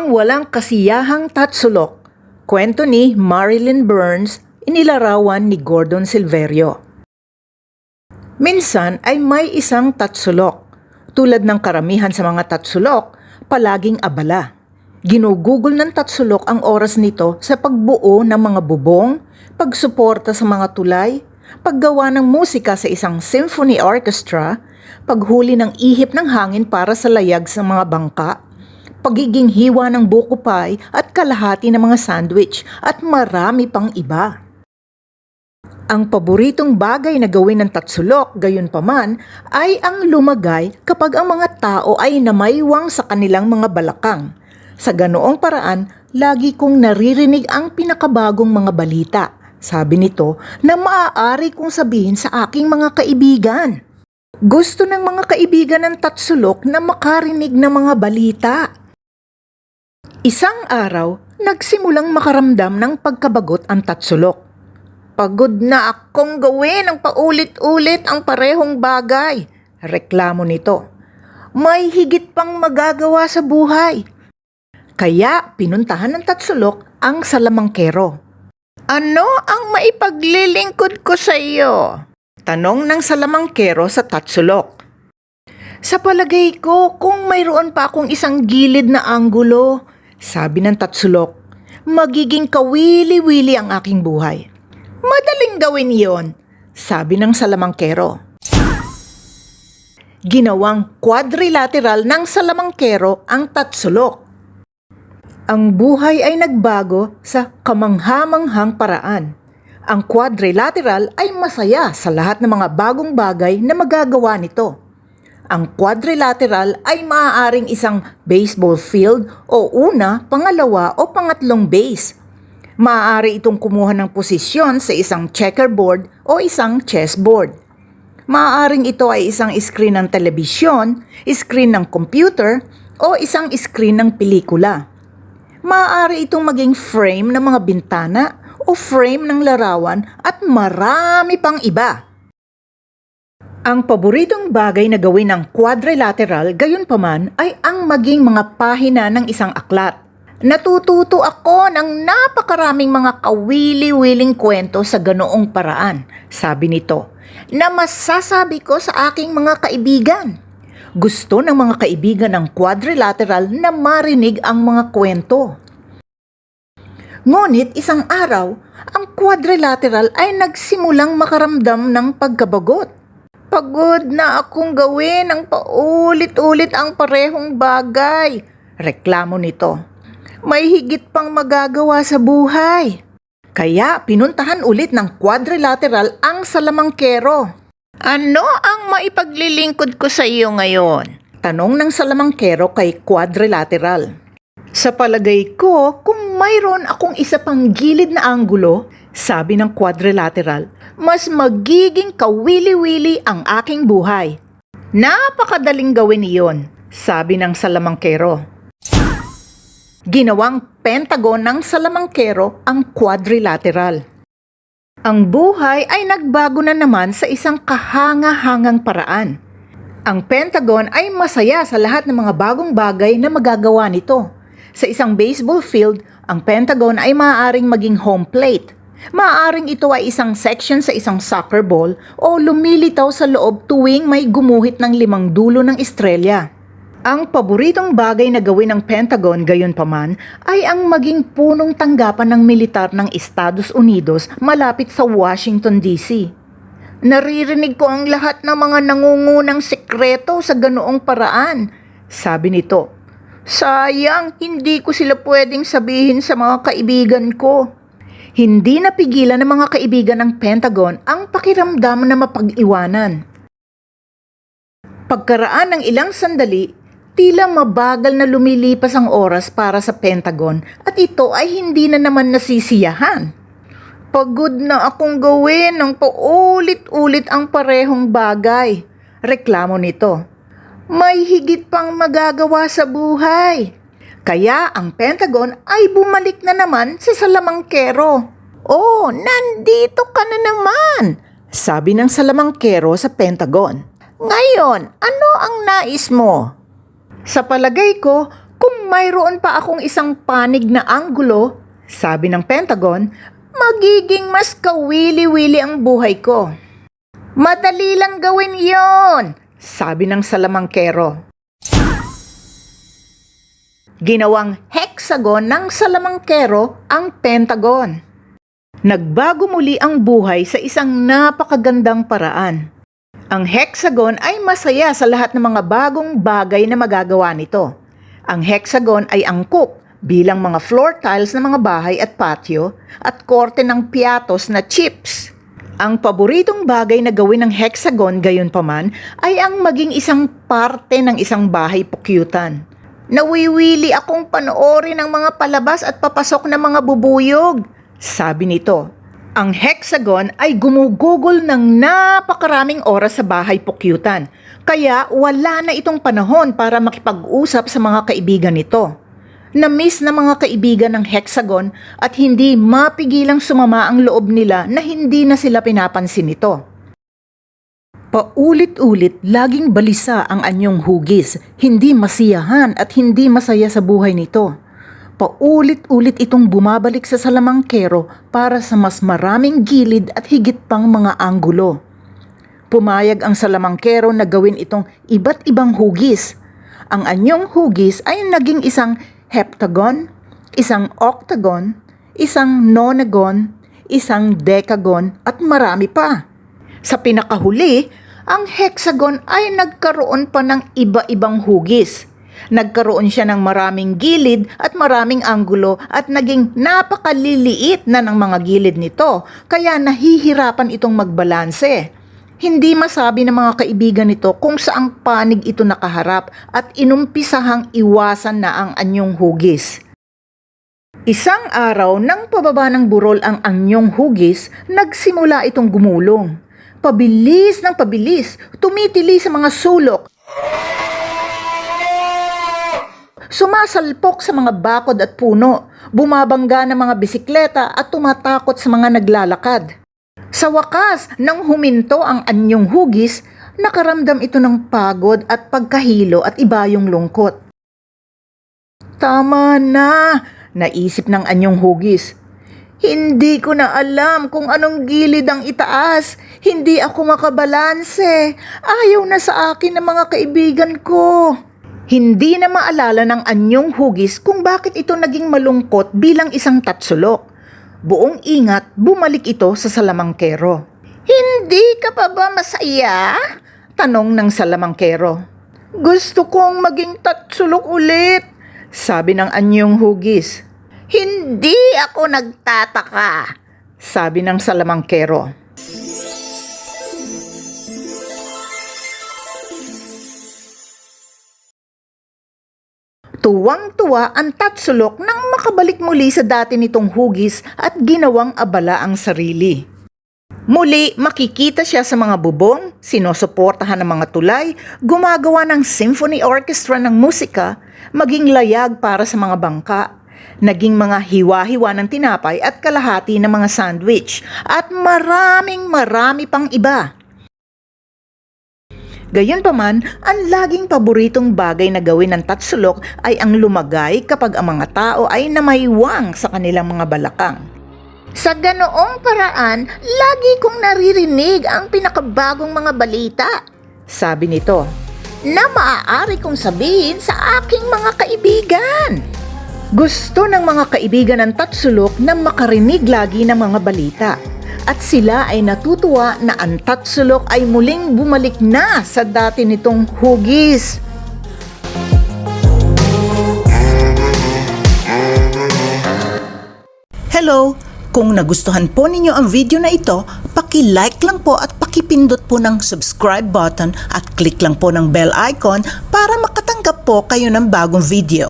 Ang walang kasiyahang tatsulok, kwento ni Marilyn Burns, inilarawan ni Gordon Silverio. Minsan ay may isang tatsulok. Tulad ng karamihan sa mga tatsulok, palaging abala. Ginugugol ng tatsulok ang oras nito sa pagbuo ng mga bubong, pagsuporta sa mga tulay, paggawa ng musika sa isang symphony orchestra, paghuli ng ihip ng hangin para sa layag sa mga bangka, pagiging hiwa ng buko pie at kalahati ng mga sandwich at marami pang iba. Ang paboritong bagay na gawin ng tatsulok, gayunpaman, ay ang lumagay kapag ang mga tao ay namaywang sa kanilang mga balakang. Sa ganoong paraan, lagi kong naririnig ang pinakabagong mga balita, sabi nito, na maaari kong sabihin sa aking mga kaibigan. Gusto ng mga kaibigan ng tatsulok na makarinig ng mga balita. Isang araw, nagsimulang makaramdam ng pagkabagot ang tatsulok. Pagod na akong gawin ng paulit-ulit ang parehong bagay, reklamo nito. May higit pang magagawa sa buhay. Kaya pinuntahan ng tatsulok ang salamangkero. Ano ang maipaglilingkod ko sa iyo? Tanong ng salamangkero sa tatsulok. Sa palagay ko, kung mayroon pa akong isang gilid na anggulo, sabi ng tatsulok, magiging kawili-wili ang aking buhay. Madaling gawin iyon, sabi ng salamangkero. Ginawang quadrilateral ng salamangkero ang tatsulok. Ang buhay ay nagbago sa kamangha-manghang paraan. Ang quadrilateral ay masaya sa lahat ng mga bagong bagay na magagawa nito. Ang quadrilateral ay maaaring isang baseball field o una, pangalawa o pangatlong base. Maaari itong kumuha ng posisyon sa isang checkerboard o isang chessboard. Maaaring ito ay isang screen ng telebisyon, screen ng computer o isang screen ng pelikula. Maaari itong maging frame ng mga bintana o frame ng larawan at marami pang iba. Ang paboritong bagay na gawin ng quadrilateral gayunpaman ay ang maging mga pahina ng isang aklat. Natututo ako ng napakaraming mga kawili-wiling kwento sa ganoong paraan, sabi nito, na masasabi ko sa aking mga kaibigan. Gusto ng mga kaibigan ng quadrilateral na marinig ang mga kwento. Ngunit isang araw, ang quadrilateral ay nagsimulang makaramdam ng pagkabagot. Pagod na akong gawin ng paulit-ulit ang parehong bagay, reklamo nito. May higit pang magagawa sa buhay. Kaya pinuntahan ulit ng quadrilateral ang salamangkero. Ano ang maipaglilingkod ko sa iyo ngayon? Tanong ng salamangkero kay quadrilateral. Sa palagay ko, kung mayroon akong isa pang gilid na anggulo, sabi ng quadrilateral, mas magiging kawili-wili ang aking buhay. Napakadaling gawin iyon, sabi ng salamangkero. Ginawang pentagon ng salamangkero ang quadrilateral. Ang buhay ay nagbago na naman sa isang kahanga-hangang paraan. Ang pentagon ay masaya sa lahat ng mga bagong bagay na magagawa nito. Sa isang baseball field, ang pentagon ay maaaring maging home plate. Maaaring ito ay isang section sa isang soccer ball o lumilitaw sa loob tuwing may gumuhit ng 5 dulo ng estrelya. Ang paboritong bagay na gawin ng Pentagon gayunpaman ay ang maging punong tanggapan ng militar ng Estados Unidos malapit sa Washington, D.C. Naririnig ko ang lahat ng mga nangungunang sekreto sa ganoong paraan, sabi nito. Sayang, hindi ko sila pwedeng sabihin sa mga kaibigan ko. Hindi napigilan ng mga kaibigan ng Pentagon ang pakiramdam na mapag-iwanan. Pagkaraan ng ilang sandali, tila mabagal na lumilipas ang oras para sa Pentagon at ito ay hindi na naman nasisiyahan. Pagod na akong gawin ng paulit-ulit ang parehong bagay, reklamo nito. May higit pang magagawa sa buhay. Kaya ang Pentagon ay bumalik na naman sa salamangkero. Oh, nandito ka na naman, sabi ng salamangkero sa Pentagon. Ngayon, ano ang nais mo? Sa palagay ko, kung Kung mayroon pa akong isang panig na anggulo, sabi ng Pentagon, magiging mas kawili-wili ang buhay ko. Madali lang gawin yon, sabi ng salamangkero. Ginawang hexagon ng salamangkero ang Pentagon. Nagbago muli ang buhay sa isang napakagandang paraan. Ang hexagon ay masaya sa lahat ng mga bagong bagay na magagawa nito. Ang hexagon ay angkop bilang mga floor tiles ng mga bahay at patio at korte ng piatos na chips. Ang paboritong bagay na gawin ng hexagon gayunpaman ay ang maging isang parte ng isang bahay pukyutan. Nawiwili akong panoorin ang mga palabas at papasok na mga bubuyog, sabi nito. Ang hexagon ay gumugugol ng napakaraming oras sa bahay pukyutan, kaya wala na itong panahon para makipag-usap sa mga kaibigan nito. Na-miss na mga kaibigan ng hexagon at hindi mapigilang sumama ang loob nila na hindi na sila pinapansin nito. Paulit-ulit laging balisa ang anyong hugis, hindi masiyahan at hindi masaya sa buhay nito. Paulit-ulit itong bumabalik sa salamangkero para sa mas maraming gilid at higit pang mga anggulo. Pumayag ang salamangkero na gawin itong iba't ibang hugis. Ang anyong hugis ay naging isang heptagon, isang octagon, isang nonagon, isang decagon at marami pa. Sa pinakahuli, ang hexagon ay nagkaroon pa ng iba-ibang hugis. Nagkaroon siya ng maraming gilid at maraming anggulo at naging napakaliliit na ng mga gilid nito, kaya nahihirapan itong magbalanse. Hindi masabi ng mga kaibigan nito kung saang panig ito nakaharap at inumpisahang iwasan na ang anyong hugis. Isang araw nang pababa ng burol ang anyong hugis, nagsimula itong gumulong. Pabilis ng pabilis, tumitili sa mga sulok. Sumasalpok sa mga bakod at puno, bumabangga ng mga bisikleta at tumatakot sa mga naglalakad. Sa wakas, nang huminto ang anyong hugis, nakaramdam ito ng pagod at pagkahilo at iba yung lungkot. Tama na, naisip ng anyong hugis. Hindi ko na alam kung anong gilid ang itaas. Hindi ako makabalanse. Ayaw na sa akin ng mga kaibigan ko. Hindi na maalala ng anyong hugis kung bakit ito naging malungkot bilang isang tatsulok. Buong ingat, bumalik ito sa salamangkero. Hindi ka pa ba masaya? Tanong ng salamangkero. Gusto kong maging tatsulok ulit, sabi ng anyong hugis. Hindi ako nagtataka, sabi ng salamangkero. Tuwang-tuwa ang tatsulok nang makabalik muli sa dati nitong hugis at ginawang abala ang sarili. Muli makikita siya sa mga bubong, sinusuportahan ng mga tulay, gumagawa ng symphony orchestra ng musika, maging layag para sa mga bangka, naging mga hiwa-hiwa ng tinapay at kalahati ng mga sandwich, at marami pang iba. Gayunpaman, ang laging paboritong bagay na gawin ng tatsulok ay ang lumagay kapag ang mga tao ay namaywang sa kanilang mga balakang. Sa ganoong paraan, lagi kong naririnig ang pinakabagong mga balita, sabi nito, na maaari kong sabihin sa aking mga kaibigan. Gusto ng mga kaibigan ng tatsulok na makarinig lagi ng mga balita. At sila ay natutuwa na ang tatsulok ay muling bumalik na sa dati nitong hugis. Hello! Kung nagustuhan po ninyo ang video na ito, paki-like lang po at pakipindot po ng subscribe button at click lang po ng bell icon para makatanggap po kayo ng bagong video.